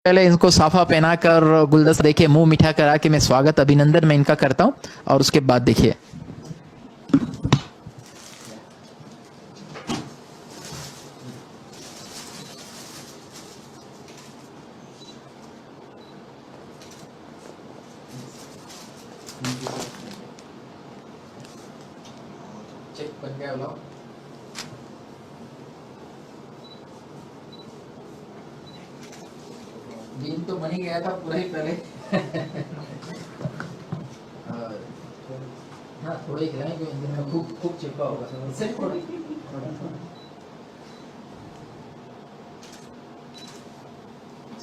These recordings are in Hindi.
पहले इनको साफा पहनाकर गुलदस्ता देखिए मुंह मीठा करा के मैं स्वागत अभिनंदन मैं इनका करता हूं और उसके बाद देखिए चेक बन गया व्लॉग। दिन तो बन ही गया था पूरा ही पहले हाँ थोड़ा ही खिलाएं क्योंकि इंजन में खूब खूब चिपका होगा सिर्फ थोड़ी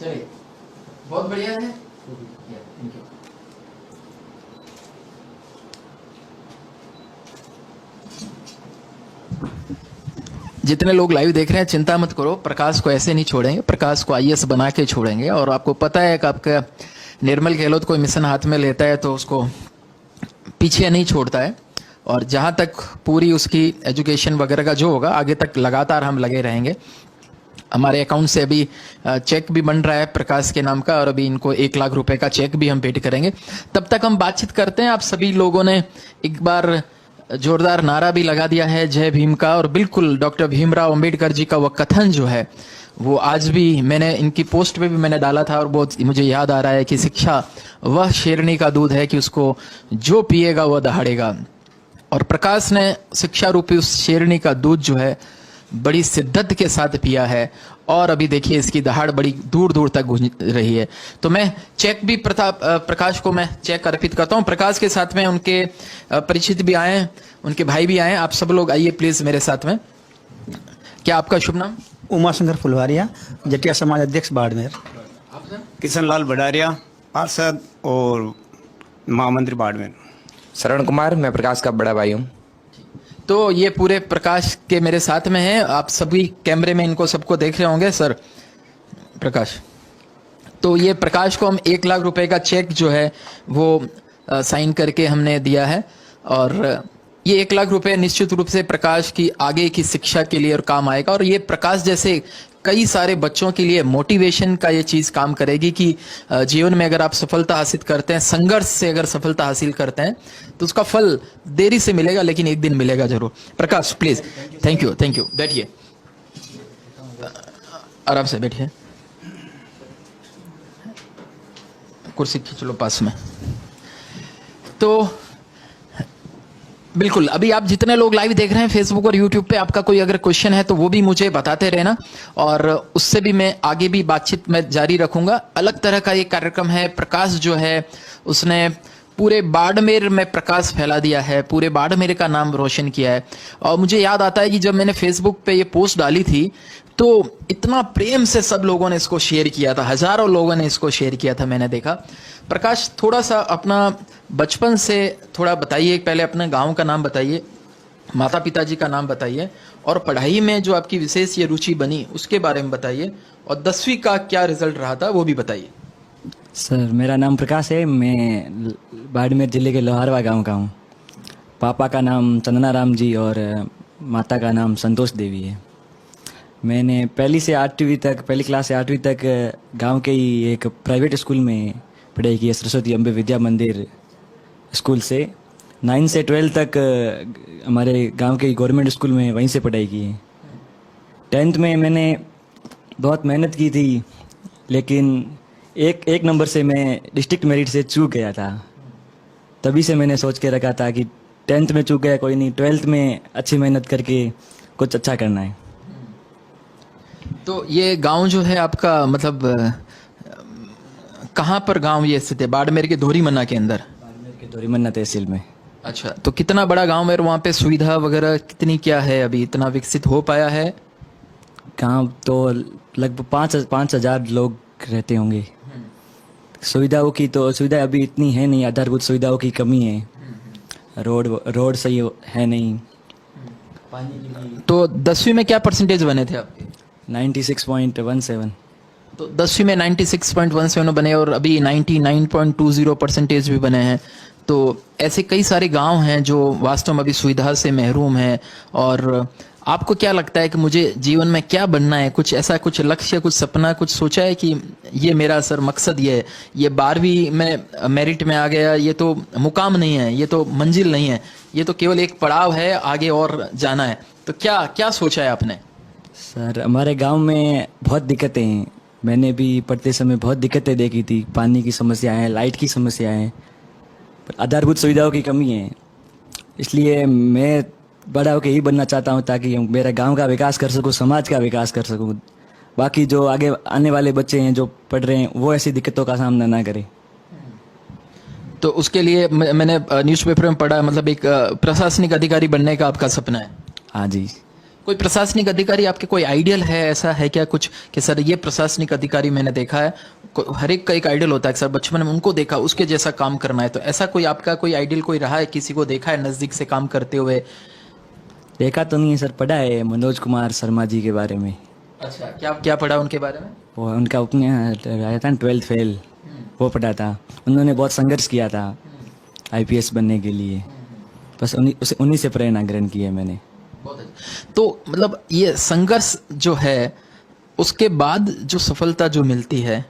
चलिए बहुत बढ़िया है थैंक यू। जितने लोग लाइव देख रहे हैं चिंता मत करो, प्रकाश को ऐसे नहीं छोड़ेंगे, प्रकाश को आईएएस बना के छोड़ेंगे। और आपको पता है कि आपका निर्मल गहलोत कोई मिशन हाथ में लेता है तो उसको पीछे नहीं छोड़ता है और जहां तक पूरी उसकी एजुकेशन वगैरह का जो होगा आगे तक लगातार हम लगे रहेंगे। हमारे अकाउंट से अभी चेक भी बन रहा है प्रकाश के नाम का और अभी इनको 1 लाख रुपए का चेक भी हम पेड करेंगे। तब तक हम बातचीत करते हैं। आप सभी लोगों ने एक बार जोरदार नारा भी लगा दिया है जय भीम का और बिल्कुल डॉक्टर भीमराव अंबेडकर जी का वह कथन जो है वो आज भी मैंने इनकी पोस्ट पे भी मैंने डाला था और बहुत मुझे याद आ रहा है कि शिक्षा वह शेरनी का दूध है कि उसको जो पिएगा वह दहाड़ेगा। और प्रकाश ने शिक्षा रूपी उस शेरनी का दूध जो है बड़ी शिद्दत के साथ पिया है और अभी देखिए इसकी दहाड़ बड़ी दूर दूर तक गूंज रही है। तो मैं चेक भी प्रकाश को मैं चेक अर्पित करता हूं। प्रकाश के साथ में उनके परिचित भी आए, उनके भाई भी आए। आप सब लोग आइए प्लीज मेरे साथ में। क्या आपका शुभ नाम? उमाशंकर फुलवारिया, जटिया समाज अध्यक्ष बाड़मेर। आप सर? किशन लाल भडारिया, पार्षद और महामंत्री बाड़मेर। श्रवण कुमार, मैं प्रकाश का बड़ा भाई हूँ। तो ये पूरे प्रकाश के मेरे साथ में हैं। आप सभी कैमरे में इनको सबको देख रहे होंगे। सर प्रकाश, तो ये प्रकाश को हम 1 लाख रुपए का चेक जो है वो साइन करके हमने दिया है और ये 1 लाख रुपए निश्चित रूप से प्रकाश की आगे की शिक्षा के लिए और काम आएगा। और ये प्रकाश जैसे कई सारे बच्चों के लिए मोटिवेशन का ये चीज काम करेगी कि जीवन में अगर आप सफलता हासिल करते हैं, संघर्ष से अगर सफलता हासिल करते हैं तो उसका फल देरी से मिलेगा लेकिन एक दिन मिलेगा जरूर। Prakash please. Thank you thank you. बैठिए, आराम से बैठिए, कुर्सी खींच लो पास में। तो बिल्कुल अभी आप जितने लोग लाइव देख रहे हैं फेसबुक और यूट्यूब पे, आपका कोई अगर क्वेश्चन है तो वो भी मुझे बताते रहना और उससे भी मैं आगे भी बातचीत में जारी रखूंगा। अलग तरह का ये कार्यक्रम है। प्रकाश जो है उसने पूरे बाड़मेर में प्रकाश फैला दिया है, पूरे बाड़मेर का नाम रोशन किया है। और मुझे याद आता है कि जब मैंने फेसबुक पे ये पोस्ट डाली थी तो इतना प्रेम से सब लोगों ने इसको शेयर किया था, हजारों लोगों ने इसको शेयर किया था, मैंने देखा। प्रकाश थोड़ा सा अपना बचपन से थोड़ा बताइए, पहले अपने गांव का नाम बताइए, माता पिताजी का नाम बताइए और पढ़ाई में जो आपकी विशेष ये रुचि बनी उसके बारे में बताइए और 10वीं का क्या रिजल्ट रहा था वो भी बताइए। सर मेरा नाम प्रकाश है, मैं बाड़मेर जिले के लोहारवा गांव का हूँ। पापा का नाम चंदना राम जी और माता का नाम संतोष देवी है। मैंने पहली क्लास से 8वीं तक गांव के ही एक प्राइवेट स्कूल में पढ़ाई की है, सरस्वती अम्बे विद्या मंदिर स्कूल से। 9 से 12 तक हमारे गांव के गवर्नमेंट स्कूल में वहीं से पढ़ाई की है। 10th में मैंने बहुत मेहनत की थी लेकिन एक नंबर से मैं डिस्ट्रिक्ट मेरिट से चूक गया था। तभी से मैंने सोच के रखा था कि 10th में चूक गया कोई नहीं, 12th में अच्छी मेहनत करके कुछ अच्छा करना है। तो ये गांव जो है आपका मतलब कहाँ पर गांव ये स्थित है? बाड़मेर के धोरीमन्ना के अंदर? बाड़मेर के धोरीमन्ना तहसील में। अच्छा, तो कितना बड़ा गांव है और वहाँ पे सुविधा वगैरह कितनी क्या है? अभी इतना विकसित हो पाया है? गाँव तो लगभग 5,000 लोग रहते होंगे। सुविधाओं की तो सुविधा अभी इतनी है नहीं, आधारभूत सुविधाओं की कमी है। रोड सही है नहीं। तो 10वीं में क्या परसेंटेज बने थे आपके? 96.17। तो 10वीं में 96.17 बने और अभी 99.20 परसेंटेज भी बने हैं। तो ऐसे कई सारे गांव हैं जो वास्तव में अभी सुविधा से महरूम हैं और आपको क्या लगता है कि मुझे जीवन में क्या बनना है? कुछ ऐसा, कुछ लक्ष्य, कुछ सपना, कुछ सोचा है कि ये मेरा सर मकसद ये है, ये 12वीं में मेरिट में आ गया, ये तो मुकाम नहीं है, ये तो मंजिल नहीं है, ये तो केवल एक पड़ाव है, आगे और जाना है? तो क्या क्या सोचा है आपने? सर हमारे गांव में बहुत दिक्कतें हैं। मैंने भी पढ़ते समय बहुत दिक्कतें देखी थी। पानी की समस्या है, लाइट की समस्या है, आधारभूत सुविधाओं की कमी है। इसलिए मैं बड़ा होकर यही बनना चाहता हूँ ताकि मेरा गांव का विकास कर सकूँ, समाज का विकास कर सकूँ। बाकी जो आगे आने वाले बच्चे हैं जो पढ़ रहे हैं वो ऐसी दिक्कतों का सामना ना करें। तो उसके लिए मैंने न्यूज़पेपर में पढ़ा, मतलब एक प्रशासनिक अधिकारी बनने का आपका सपना है? हाँ जी। कोई प्रशासनिक अधिकारी आपके कोई आइडियल है, ऐसा है क्या कुछ कि सर ये प्रशासनिक अधिकारी मैंने देखा है? हर एक का एक आइडियल होता है सर, बचपन में उनको देखा, उसके जैसा काम करना है। तो ऐसा कोई आपका कोई आइडियल कोई रहा है? किसी को देखा है नजदीक से काम करते हुए? देखा तो नहीं है सर, पढ़ा है मनोज कुमार शर्मा जी के बारे में। अच्छा, क्या क्या पढ़ा उनके बारे में? वो उनका उपन्यास आया था 12th फेल, वो पढ़ा था। उन्होंने बहुत संघर्ष किया था IPS बनने के लिए। बस उन्हीं से प्रेरणा ग्रहण की है मैंने। बहुत अच्छा। तो मतलब ये संघर्ष जो है, उसके बाद जो सफलता जो मिलती है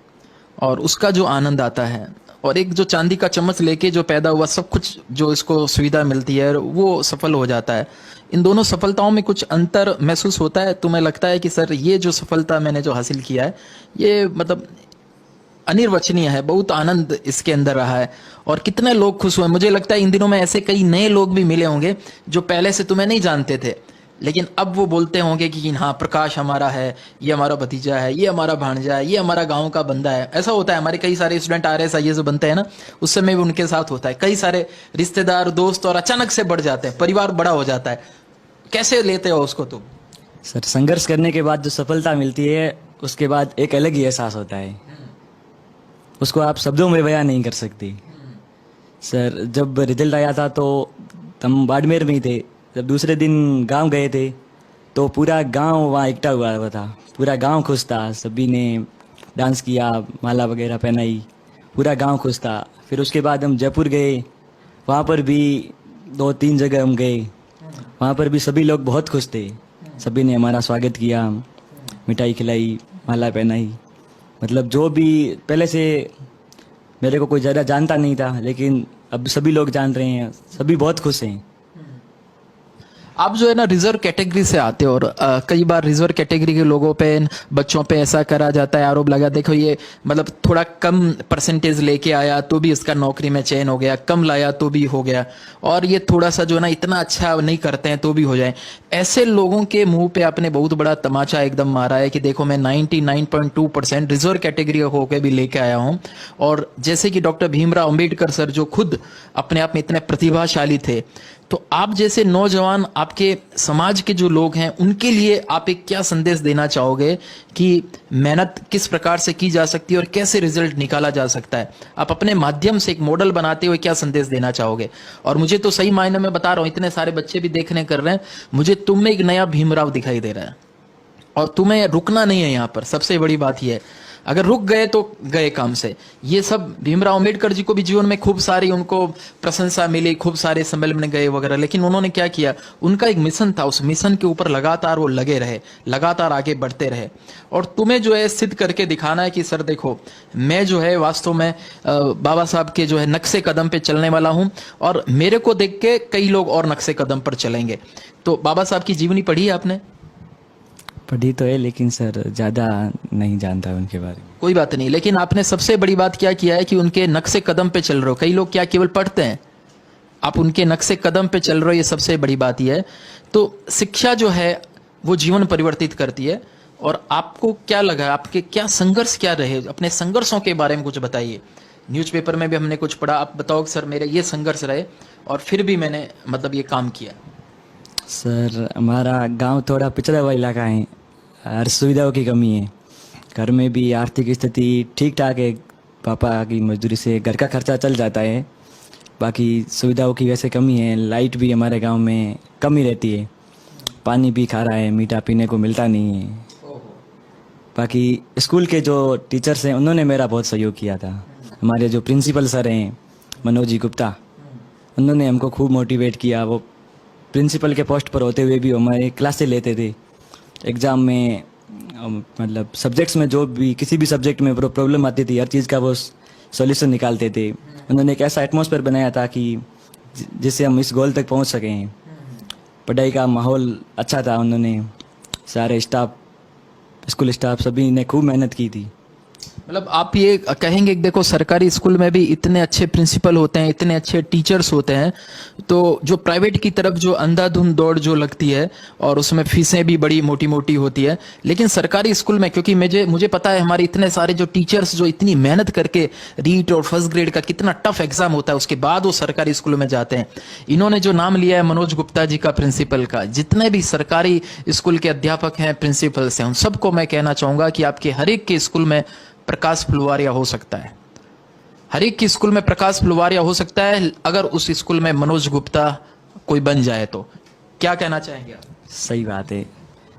और उसका जो आनंद आता है, और एक जो चांदी का चम्मच लेके जो पैदा हुआ सब कुछ जो इसको सुविधा मिलती है वो सफल हो जाता है, इन दोनों सफलताओं में कुछ अंतर महसूस होता है? तुम्हें लगता है कि सर ये जो सफलता मैंने जो हासिल किया है ये मतलब अनिर्वचनीय है, बहुत आनंद इसके अंदर रहा है, और कितने लोग खुश हुए? मुझे लगता है इन दिनों में ऐसे कई नए लोग भी मिले होंगे जो पहले से तुम्हें नहीं जानते थे, लेकिन अब वो बोलते होंगे कि हाँ प्रकाश हमारा है, ये हमारा भतीजा है, ये हमारा भांजा है, ये हमारा गांव का बंदा है। ऐसा होता है, हमारे कई सारे स्टूडेंट RS IAS बनते हैं ना, उस समय भी उनके साथ होता है। कई सारे रिश्तेदार, दोस्त और अचानक से बढ़ जाते हैं, परिवार बड़ा हो जाता है। कैसे लेते हो उसको तुम? सर संघर्ष करने के बाद जो सफलता मिलती है उसके बाद एक अलग ही एहसास होता है, उसको आप शब्दों में बयां नहीं कर सकते। सर जब रिजल्ट आया था तो हम बाड़मेर में ही थे। जब दूसरे दिन गांव गए थे तो पूरा गांव वहाँ इकट्ठा हुआ था, पूरा गांव खुश था। सभी ने डांस किया, माला वगैरह पहनाई, पूरा गांव खुश था। फिर उसके बाद हम जयपुर गए, वहाँ पर भी 2-3 जगह हम गए, वहाँ पर भी सभी लोग बहुत खुश थे। सभी ने हमारा स्वागत किया, मिठाई खिलाई, माला पहनाई। मतलब जो भी पहले से मेरे को कोई ज़्यादा जानता नहीं था, लेकिन अब सभी लोग जान रहे हैं, सभी बहुत खुश हैं। आप जो है ना रिजर्व कैटेगरी से आते हो, और कई बार रिजर्व कैटेगरी के लोगों पे, बच्चों पे ऐसा करा जाता है, आरोप लगा, देखो ये मतलब थोड़ा कम परसेंटेज लेके आया तो भी इसका नौकरी में चयन हो गया, कम लाया तो भी हो गया, और ये थोड़ा सा जो है ना इतना अच्छा नहीं करते हैं तो भी हो जाए। ऐसे लोगों के मुंह पे आपने बहुत बड़ा तमाचा एकदम मारा है कि देखो मैं 99.2% रिजर्व कैटेगरी होकर भी लेके आया हूँ। और जैसे कि डॉक्टर भीमराव अंबेडकर सर जो खुद अपने आप में इतने प्रतिभाशाली थे, तो आप जैसे नौजवान, आपके समाज के जो लोग हैं, उनके लिए आप एक क्या संदेश देना चाहोगे कि मेहनत किस प्रकार से की जा सकती है और कैसे रिजल्ट निकाला जा सकता है? आप अपने माध्यम से एक मॉडल बनाते हुए क्या संदेश देना चाहोगे? और मुझे तो सही मायने में बता रहा हूं, इतने सारे बच्चे भी देखने कर रहे हैं, मुझे तुम में एक नया भीमराव दिखाई दे रहा है, और तुम्हें रुकना नहीं है। यहाँ पर सबसे बड़ी बात यह है, अगर रुक गए तो गए काम से। ये सब भीमराव अंबेडकर जी को भी जीवन में खूब सारी उनको प्रशंसा मिली, खूब सारे सम्मेलन में गए वगैरह, लेकिन उन्होंने क्या किया, उनका एक मिशन था, उस मिशन के ऊपर लगातार वो लगे रहे, लगातार आगे बढ़ते रहे। और तुम्हें जो है सिद्ध करके दिखाना है कि सर देखो मैं जो है वास्तव में बाबा साहब के जो है नक्शे कदम पे चलने वाला हूं, और मेरे को देख के कई लोग और नक्शे कदम पर चलेंगे। तो बाबा साहब की जीवनी पढ़ी है आपने? पढ़ी तो है, लेकिन सर ज़्यादा नहीं जानता उनके बारे में। कोई बात नहीं, लेकिन आपने सबसे बड़ी बात क्या किया है कि उनके नक्शे कदम पे चल रहे हो। कई लोग क्या केवल पढ़ते हैं, आप उनके नक्शे कदम पे चल रहे हो, ये सबसे बड़ी बात यह है। तो शिक्षा जो है वो जीवन परिवर्तित करती है। और आपको क्या लगा, आपके क्या संघर्ष क्या रहे, अपने संघर्षों के बारे में कुछ बताइए। न्यूज़पेपर में भी हमने कुछ पढ़ा, आप बताओ कि सर मेरे ये संघर्ष रहे और फिर भी मैंने मतलब ये काम किया। सर हमारा गांव थोड़ा पिछड़ा हुआ इलाका है, हर सुविधाओं की कमी है। घर में भी आर्थिक स्थिति ठीक ठाक है, पापा की मजदूरी से घर का खर्चा चल जाता है, बाकी सुविधाओं की वैसे कमी है। लाइट भी हमारे गांव में कम ही रहती है, पानी भी खारा है, मीठा पीने को मिलता नहीं है। बाकी स्कूल के जो टीचर्स हैं उन्होंने मेरा बहुत सहयोग किया था। हमारे जो प्रिंसिपल सर हैं मनोज जी गुप्ता, उन्होंने हमको खूब मोटिवेट किया। वो प्रिंसिपल के पोस्ट पर होते हुए भी हमारे क्लासेस लेते थे। एग्ज़ाम में मतलब सब्जेक्ट्स में जो भी किसी भी सब्जेक्ट में प्रॉब्लम आती थी, हर चीज़ का वो सॉल्यूशन निकालते थे। उन्होंने एक ऐसा एटमॉस्फेयर बनाया था कि जिससे हम इस गोल तक पहुंच सकें। पढ़ाई का माहौल अच्छा था। उन्होंने सारे स्टाफ, स्कूल स्टाफ सभी ने खूब मेहनत की थी। मतलब आप ये कहेंगे कि देखो सरकारी स्कूल में भी इतने अच्छे प्रिंसिपल होते हैं, इतने अच्छे टीचर्स होते हैं, तो जो प्राइवेट की तरफ जो अंधाधुंध दौड़ जो लगती है और उसमें फीसें भी बड़ी मोटी मोटी होती है, लेकिन सरकारी स्कूल में क्योंकि मुझे पता है हमारे इतने सारे जो टीचर्स जो इतनी मेहनत करके रीट और फर्स्ट ग्रेड का कितना टफ एग्जाम होता है, उसके बाद वो सरकारी स्कूल में जाते हैं। इन्होंने जो नाम लिया है मनोज गुप्ता जी का प्रिंसिपल का, जितने भी सरकारी स्कूल के अध्यापक हैं, प्रिंसिपल्स हैं, उन सबको मैं कहना चाहूंगा कि आपके हर एक के स्कूल में प्रकाश फुलवारिया हो सकता है। हर एक की स्कूल में प्रकाश फुलवारिया हो सकता है अगर उस स्कूल में मनोज गुप्ता कोई बन जाए तो। क्या कहना चाहेंगे आप? सही बात है।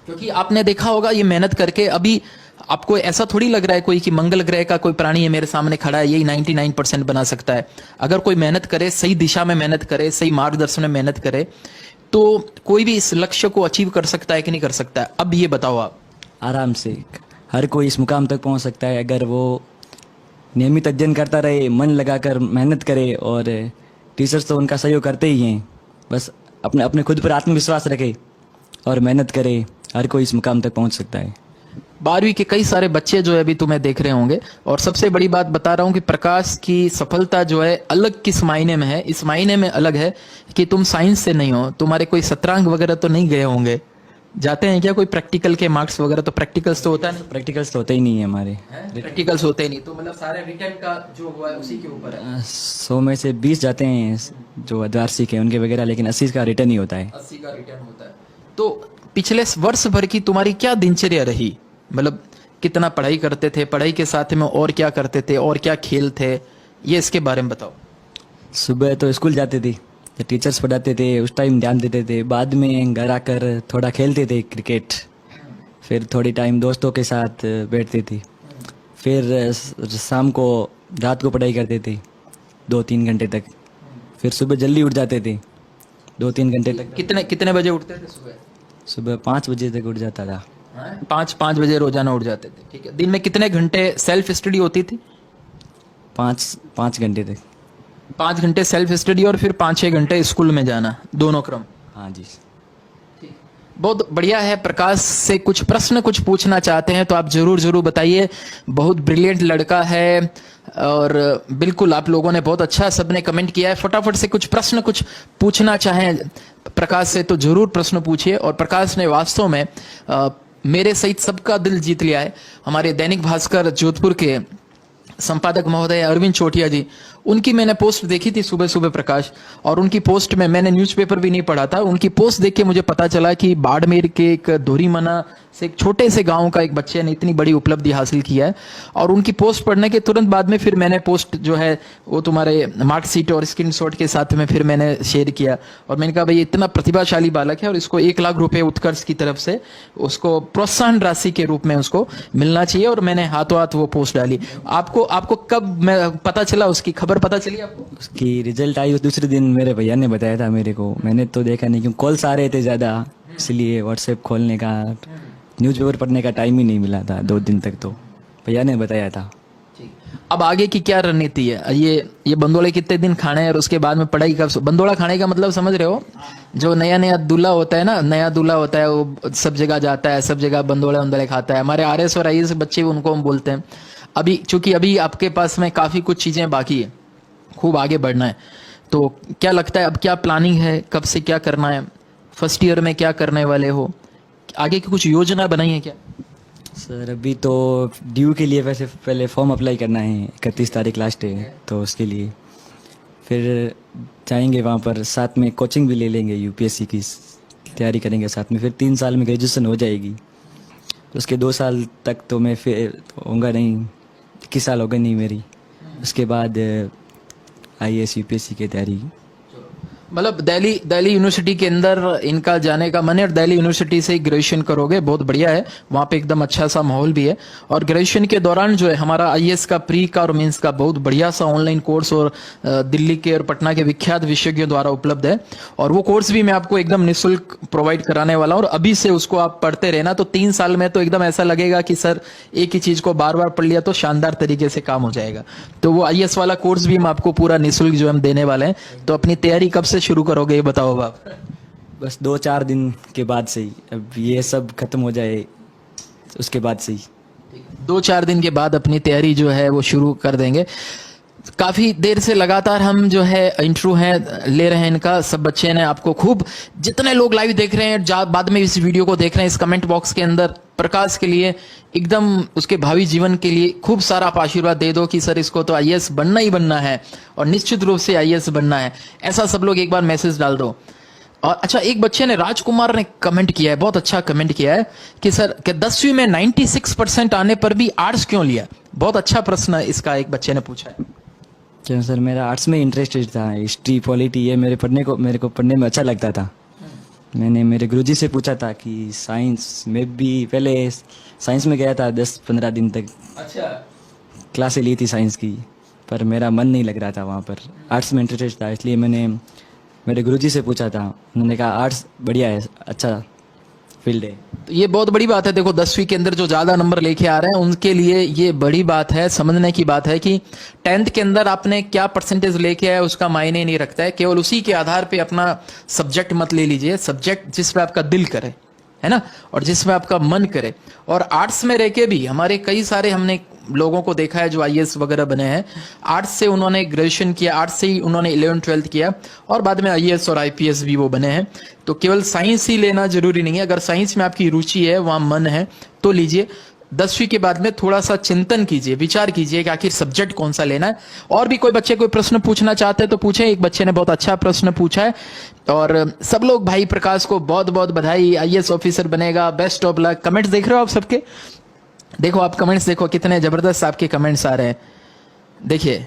क्योंकि आपने देखा होगा ये मेहनत करके, अभी आपको ऐसा थोड़ी लग रहा है कोई कि मंगल ग्रह का कोई प्राणी है मेरे सामने खड़ा है, यही 99% बना सकता है। अगर कोई मेहनत करे, सही दिशा में मेहनत करे, सही मार्गदर्शन में मेहनत करे, तो कोई भी इस लक्ष्य को अचीव कर सकता है कि नहीं कर सकता है? अब ये बताओ आप। आराम से हर कोई इस मुकाम तक पहुंच सकता है अगर वो नियमित अध्ययन करता रहे, मन लगाकर मेहनत करे। और टीचर्स तो उनका सहयोग करते ही हैं, बस अपने अपने खुद पर आत्मविश्वास रखे और मेहनत करे, हर कोई इस मुकाम तक पहुंच सकता है। 12वीं के कई सारे बच्चे जो है अभी तुम्हें देख रहे होंगे, और सबसे बड़ी बात बता रहा हूं कि प्रकाश की सफलता जो है अलग किस मायने में है। इस मायने में अलग है कि तुम साइंस से नहीं हो, तुम्हारे कोई शतरंज वगैरह तो नहीं गए होंगे, जाते हैं क्या कोई प्रैक्टिकल के मार्क्स वगैरह? तो प्रैक्टिकल्स तो होता नहीं। प्रैक्टिकल्स तो होते ही नहीं है हमारे। प्रैक्टिकल्स होते ही नहीं, तो मतलब सारे रिटर्न का जो हुआ है उसी के ऊपर है। 100 में से 20 जाते हैं जो अद्वार्षिक है उनके वगैरह, लेकिन 80 का रिटर्न ही होता है। 80 का रिटर्न होता है। तो पिछले वर्ष भर की तुम्हारी क्या दिनचर्या रही? मतलब कितना पढ़ाई करते थे, पढ़ाई के साथ में और क्या करते थे, और क्या खेल थे, ये इसके बारे में बताओ। सुबह तो स्कूल जाते थे, टीचर्स पढ़ाते थे, उस टाइम ध्यान देते थे। बाद में घर आकर थोड़ा खेलते थे क्रिकेट, फिर थोड़ी टाइम दोस्तों के साथ बैठते थे, फिर शाम को रात को पढ़ाई करते थे 2-3 घंटे तक, फिर सुबह जल्दी उठ जाते थे 2-3 घंटे तक। कितने बजे उठते थे सुबह? सुबह 5 बजे तक उठ जाता था। 5 बजे रोजाना उठ जाते थे, ठीक है। दिन में कितने घंटे सेल्फ स्टडी होती थी? 5 घंटे तक। 5 घंटे सेल्फ स्टडी और फिर 5-6 घंटे स्कूल में जाना, दोनों क्रम। हाँ जी। बहुत बढ़िया है। प्रकाश से कुछ प्रश्न कुछ पूछना चाहते हैं तो आप जरूर बताइए। बहुत ब्रिलियंट लड़का है और बिल्कुल आप लोगों ने बहुत अच्छा सबने कमेंट किया है। फटाफट से कुछ प्रश्न कुछ पूछना चाहें प्रकाश से तो जरूर प्रश्न पूछिए। और प्रकाश ने वास्तव में मेरे सहित सबका दिल जीत लिया है। हमारे दैनिक भास्कर जोधपुर के संपादक महोदय अरविंद चोटिया जी, उनकी मैंने पोस्ट देखी थी सुबह सुबह प्रकाश, और उनकी पोस्ट में मैंने न्यूज़पेपर भी नहीं पढ़ा था, उनकी पोस्ट देख के मुझे पता चला कि बाड़मेर के एक धोरीमना से एक छोटे से गांव का एक बच्चे ने इतनी बड़ी उपलब्धि हासिल की है। और उनकी पोस्ट पढ़ने के तुरंत बाद में फिर मैंने पोस्ट जो है वो तुम्हारे मार्कशीट और स्क्रीनशॉट के साथ में फिर मैंने शेयर किया, और मैंने कहा भाई इतना प्रतिभाशाली बालक है और इसको 1 लाख रुपए उत्कर्ष की तरफ से उसको प्रोत्साहन राशि के रूप में उसको मिलना चाहिए। और मैंने हाथों हाथ वो पोस्ट डाली। आपको कब मैं पता चला, उसकी खबर पता चली आपको? उसकी रिजल्ट आई उस दूसरे दिन मेरे भैया ने बताया था मेरे को, मैंने तो देखा नहीं क्योंकि कॉल्स आ रहे थे ज़्यादा, इसलिए व्हाट्सएप खोलने का, न्यूज़पेपर पढ़ने का टाइम ही नहीं मिला था 2 दिन तक, तो भैया ने बताया था। अब आगे की क्या रणनीति है? ये बंदोले कितने दिन खाने हैं और उसके बाद में पढ़ाई कब? बंदोला खाने का मतलब समझ रहे हो? जो नया दूल्हा होता है ना, नया दूल्हा होता है, वो सब जगह जाता है, सब जगह बंदोले खाता है। हमारे RS और IS बच्चे उनको हम बोलते हैं। अभी चूंकि अभी आपके पास में काफी कुछ चीजें बाकी है, खूब आगे बढ़ना है, तो क्या लगता है अब क्या प्लानिंग है, कब से क्या करना है, फर्स्ट ईयर में क्या करने वाले हो, आगे की कुछ योजना बनाई है क्या? सर अभी तो ड्यू के लिए वैसे पहले फॉर्म अप्लाई करना है, 31 तारीख लास्ट है, तो उसके लिए फिर जाएंगे वहाँ पर, साथ में कोचिंग भी ले लेंगे, UPSC की तैयारी करेंगे साथ में, फिर 3 साल में ग्रेजुएशन हो जाएगी। उसके 2 साल तक तो मैं फिर होऊंगा नहीं, 21 साल हो गए नहीं मेरी, उसके बाद IAS UPSC की तैयारी। मतलब दिल्ली यूनिवर्सिटी के अंदर इनका जाने का मन है और दिल्ली यूनिवर्सिटी से ही ग्रेजुएशन करोगे, बहुत बढ़िया है। वहां पे एकदम अच्छा सा माहौल भी है और ग्रेजुएशन के दौरान जो है हमारा आईएएस का प्री का और मेंस का बहुत बढ़िया सा ऑनलाइन कोर्स और दिल्ली के और पटना के विख्यात विशेषज्ञों द्वारा उपलब्ध है और वो कोर्स भी मैं आपको एकदम निःशुल्क प्रोवाइड कराने वाला हूँ और अभी से उसको आप पढ़ते रहना तो 3 साल में तो एकदम ऐसा लगेगा कि सर एक ही चीज को बार बार पढ़ लिया तो शानदार तरीके से काम हो जाएगा। तो वो आईएएस वाला कोर्स भी हम आपको पूरा निःशुल्क जो हम देने वाले हैं। तो अपनी तैयारी कब से शुरू करोगे ये बताओ अब आप। बस 2-4 दिन के बाद से ही, अब ये सब खत्म हो जाए उसके बाद से ही। 2-4 दिन के बाद अपनी तैयारी जो है वो शुरू कर देंगे। काफी देर से लगातार हम जो है इंटरव्यू है ले रहे हैं इनका, सब बच्चे ने आपको खूब, जितने लोग लाइव देख रहे हैं बाद में इस वीडियो को देख रहे हैं, इस कमेंट बॉक्स के अंदर प्रकाश के लिए एकदम उसके भावी जीवन के लिए खूब सारा आप आशीर्वाद दे दो कि सर इसको तो आईएएस बनना ही बनना है और निश्चित रूप से आईएएस बनना है, ऐसा सब लोग एक बार मैसेज डाल दो। और अच्छा, एक बच्चे ने, राजकुमार ने कमेंट किया है, बहुत अच्छा कमेंट किया है कि सर कि 10वीं में 96% आने पर भी आर्ट्स क्यों लिया। बहुत अच्छा प्रश्न इसका एक बच्चे ने पूछा है। क्या सर, मेरा आर्ट्स में इंटरेस्टेड था, हिस्ट्री पॉलिटी ये मेरे को पढ़ने में अच्छा लगता था। मैंने मेरे गुरुजी से पूछा था कि साइंस में भी, पहले साइंस में गया था 10-15 दिन तक, अच्छा, क्लासें ली थी साइंस की, पर मेरा मन नहीं लग रहा था वहाँ पर। आर्ट्स में इंटरेस्टेड था, इसलिए मैंने मेरे गुरुजी से पूछा था, उन्होंने कहा आर्ट्स बढ़िया है, अच्छा फील्ड है। तो ये बहुत बड़ी बात है। देखो 10वीं के अंदर जो ज्यादा नंबर लेके आ रहे हैं उनके लिए ये बड़ी बात है, समझने की बात है कि 10th के अंदर आपने क्या परसेंटेज लेके आया उसका मायने नहीं रखता है। केवल उसी के आधार पे अपना सब्जेक्ट मत ले लीजिए, सब्जेक्ट जिसमें आपका दिल करे, है ना, और जिसमें आपका मन करे। और आर्ट्स में रह के भी हमारे कई सारे हमने लोगों को देखा है जो आईएएस वगैरह बने हैं, आर्ट्स से उन्होंने ग्रेजुएशन किया, आर्ट्स से ही उन्होंने 11th-12th किया और बाद में आईएएस और आईपीएस भी वो बने हैं। तो केवल साइंस ही लेना जरूरी नहीं है, अगर साइंस में आपकी रुचि है, वहां मन है तो लीजिए। 10वीं के बाद में थोड़ा सा चिंतन कीजिए, विचार कीजिए कि आखिर सब्जेक्ट कौन सा लेना है। और भी कोई बच्चे कोई प्रश्न पूछना चाहते हैं तो पूछें। एक बच्चे ने बहुत अच्छा प्रश्न पूछा है और सब लोग भाई प्रकाश को बहुत बहुत बधाई, आईएएस ऑफिसर बनेगा, बेस्ट ऑफ लक। कमेंट्स देख रहे हो आप सबके, देखो आप कमेंट्स देखो कितने जबरदस्त आपके कमेंट्स आ रहे हैं। देखिए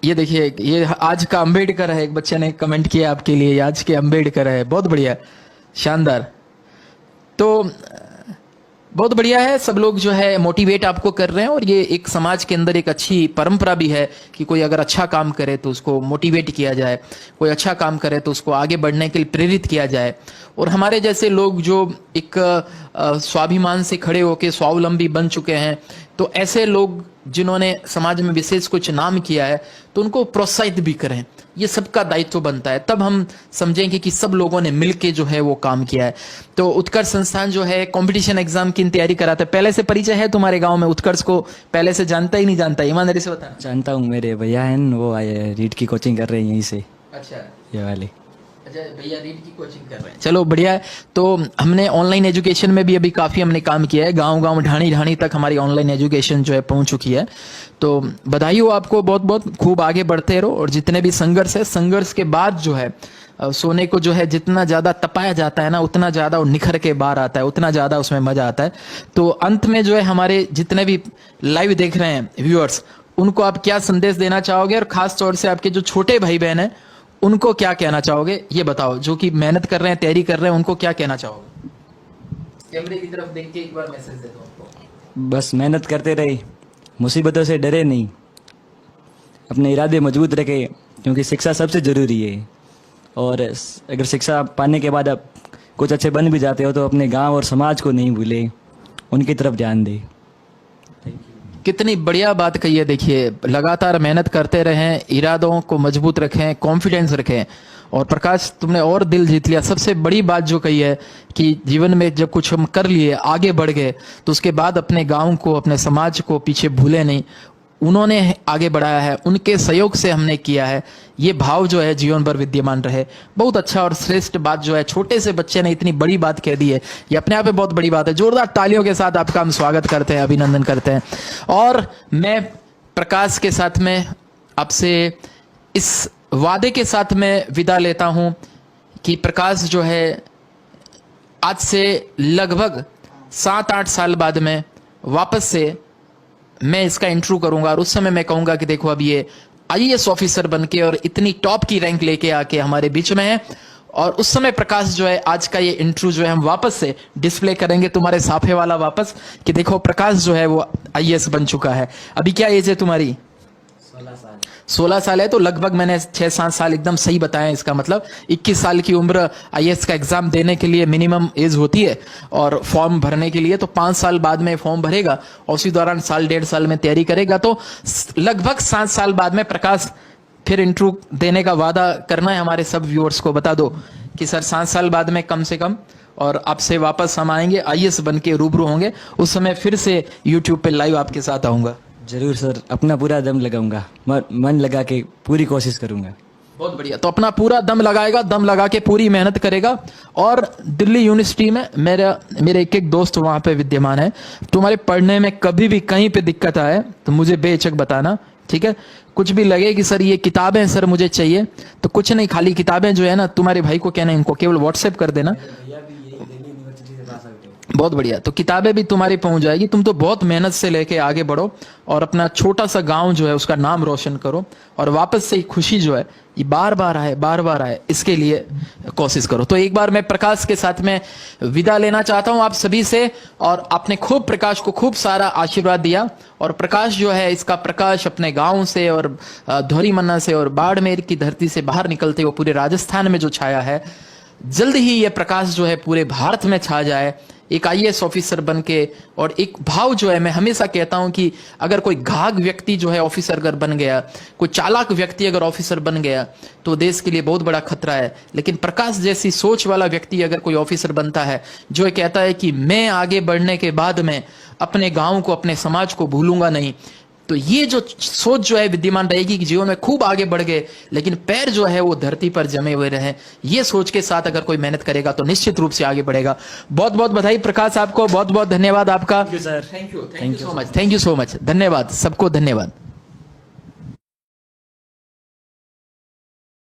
ये देखिए, ये आज का अंबेडकर है, एक बच्चे ने कमेंट किया आपके लिए, आज के अंबेडकर है, बहुत बढ़िया, शानदार। तो बहुत बढ़िया है, सब लोग जो है मोटिवेट आपको कर रहे हैं और ये एक समाज के अंदर एक अच्छी परंपरा भी है कि कोई अगर अच्छा काम करे तो उसको मोटिवेट किया जाए, कोई अच्छा काम करे तो उसको आगे बढ़ने के लिए प्रेरित किया जाए। और हमारे जैसे लोग जो एक स्वाभिमान से खड़े होकर स्वावलंबी बन चुके हैं, तो ऐसे लोग जिन्होंने समाज में विशेष कुछ नाम किया है तो उनको प्रोत्साहित भी करें, ये सबका दायित्व बनता है। तब हम समझेंगे कि सब लोगों ने मिलके जो है वो काम किया है। तो उत्कर्ष संस्थान जो है कंपटीशन एग्जाम की तैयारी कराता है। पहले से परिचय है तुम्हारे गांव में उत्कर्ष को, पहले से जानता ही नहीं जानता, ईमानदारी से बता। जानता हूँ, मेरे भैया हैं, वो आए रीड की कोचिंग कर रहे हैं यहीं से, अच्छा, ये वाले। अच्छा, भैया रीड की कोचिंग कर रहे हैं, चलो बढ़िया है। तो हमने ऑनलाइन एजुकेशन में भी अभी काफी हमने काम किया है, गांव-गांव ढाणी ढाणी तक हमारी ऑनलाइन एजुकेशन जो है पहुंच चुकी है। तो बधाई हो आपको, बहुत बहुत, खूब आगे बढ़ते रहो। और जितने भी संघर्ष है, संघर्ष के बाद जो है सोने को जो है जितना ज्यादा तपाया जाता है ना, उतना ज्यादा वो निखर के बाहर आता है, उतना ज्यादा उसमें मजा आता है। तो अंत में जो है हमारे जितने भी लाइव देख रहे हैं व्यूअर्स, उनको आप क्या संदेश देना चाहोगे और खास तौर से आपके जो छोटे भाई बहन है उनको क्या कहना चाहोगे, ये बताओ। जो कि मेहनत कर रहे हैं, तैयारी कर रहे हैं, उनको क्या कहना चाहोगे? कैमरे की तरफ देख के एक बार मैसेज दे दो उनको। बस मेहनत करते रहे, मुसीबतों से डरे नहीं, अपने इरादे मजबूत रखे, क्योंकि शिक्षा सबसे जरूरी है। और अगर शिक्षा पाने के बाद आप कुछ अच्छे बन भी जाते हो तो अपने गांव और समाज को नहीं भूले, उनकी तरफ ध्यान दे। कितनी बढ़िया बात कही है। देखिए, लगातार मेहनत करते रहें, इरादों को मजबूत रखें, कॉन्फिडेंस रखें। और प्रकाश, तुमने और दिल जीत लिया। सबसे बड़ी बात जो कही है कि जीवन में जब कुछ हम कर लिए, आगे बढ़ गए, तो उसके बाद अपने गांव को, अपने समाज को पीछे भूले नहीं। उन्होंने आगे बढ़ाया है, उनके सहयोग से हमने किया है, ये भाव जो है जीवन भर विद्यमान रहे। बहुत अच्छा और श्रेष्ठ बात जो है, छोटे से बच्चे ने इतनी बड़ी बात कह दी है, ये अपने आप में बहुत बड़ी बात है। जोरदार तालियों के साथ आपका हम स्वागत करते हैं, अभिनंदन करते हैं। और मैं प्रकाश के साथ में आपसे इस वादे के साथ में विदा लेता हूं कि प्रकाश जो है आज से लगभग 7-8 साल बाद में वापस से मैं इसका इंटरव्यू करूंगा और उस समय मैं कहूंगा कि देखो अब ये आईएएस ऑफिसर बनके और इतनी टॉप की रैंक लेके आके हमारे बीच में है। और उस समय प्रकाश जो है, आज का ये इंटरव्यू जो है हम वापस से डिस्प्ले करेंगे तुम्हारे साफे वाला वापस, कि देखो प्रकाश जो है वो आईएएस बन चुका है। अभी क्या एज है तुम्हारी? 16 साल है। तो लगभग मैंने 6-7 साल एकदम सही बताया। इसका मतलब 21 साल की उम्र आईएएस का एग्जाम देने के लिए मिनिमम एज होती है, और फॉर्म भरने के लिए तो 5 साल बाद में फॉर्म भरेगा और उसी दौरान 1.5 साल में तैयारी करेगा। तो लगभग 7 साल बाद में प्रकाश फिर इंटरव्यू देने का वादा करना है हमारे सब व्यूअर्स को। बता दो कि सर 7 साल बाद में कम से कम, और आपसे वापस हम आएंगे, आईएएस बन के रूबरू होंगे। उस समय फिर से यूट्यूब पे लाइव आपके साथ आऊंगा। जरूर सर, अपना पूरा दम लगाऊंगा, मन लगा के पूरी कोशिश करूंगा। बहुत बढ़िया। तो अपना पूरा दम लगाएगा, दम लगा के पूरी मेहनत करेगा। और दिल्ली यूनिवर्सिटी में मेरे एक दोस्त वहां पे विद्यमान है। तुम्हारे पढ़ने में कभी भी कहीं पे दिक्कत आए तो मुझे बेझिझक बताना, ठीक है? कुछ भी लगे कि सर ये किताबें सर मुझे चाहिए, तो कुछ नहीं, खाली किताबें जो है ना, तुम्हारे भाई को कहना, इनको केवल व्हाट्सएप कर देना। बहुत बढ़िया। तो किताबें भी तुम्हारी पहुंच जाएगी। तुम तो बहुत मेहनत से लेके आगे बढ़ो और अपना छोटा सा गांव जो है उसका नाम रोशन करो, और वापस से खुशी जो है ये बार बार आए, इसके लिए कोशिश करो। तो एक बार मैं प्रकाश के साथ में विदा लेना चाहता हूं आप सभी से। और आपने खूब प्रकाश को खूब सारा आशीर्वाद दिया, और प्रकाश जो है इसका प्रकाश अपने गांव से और धौरीमन्ना से और बाड़मेर की धरती से बाहर निकलते हुए पूरे राजस्थान में जो छाया है, जल्द ही ये प्रकाश जो है पूरे भारत में छा जाए, एक आईएएस ऑफिसर बनके। और एक भाव जो है, मैं हमेशा कहता हूं कि अगर कोई घाघ व्यक्ति जो है ऑफिसर अगर बन गया, कोई चालाक व्यक्ति अगर ऑफिसर बन गया, तो देश के लिए बहुत बड़ा खतरा है। लेकिन प्रकाश जैसी सोच वाला व्यक्ति अगर कोई ऑफिसर बनता है, जो कहता है कि मैं आगे बढ़ने के बाद में अपने गांव को, अपने समाज को भूलूंगा नहीं, तो ये जो सोच जो है विद्यमान रहेगी कि जीवन में खूब आगे बढ़ गए लेकिन पैर जो है वो धरती पर जमे हुए रहे। ये सोच के साथ अगर कोई मेहनत करेगा तो निश्चित रूप से आगे बढ़ेगा। बहुत बहुत बधाई प्रकाश, आपको बहुत बहुत धन्यवाद आपका। Sir, thank you so much, धन्यवाद सबको, धन्यवाद।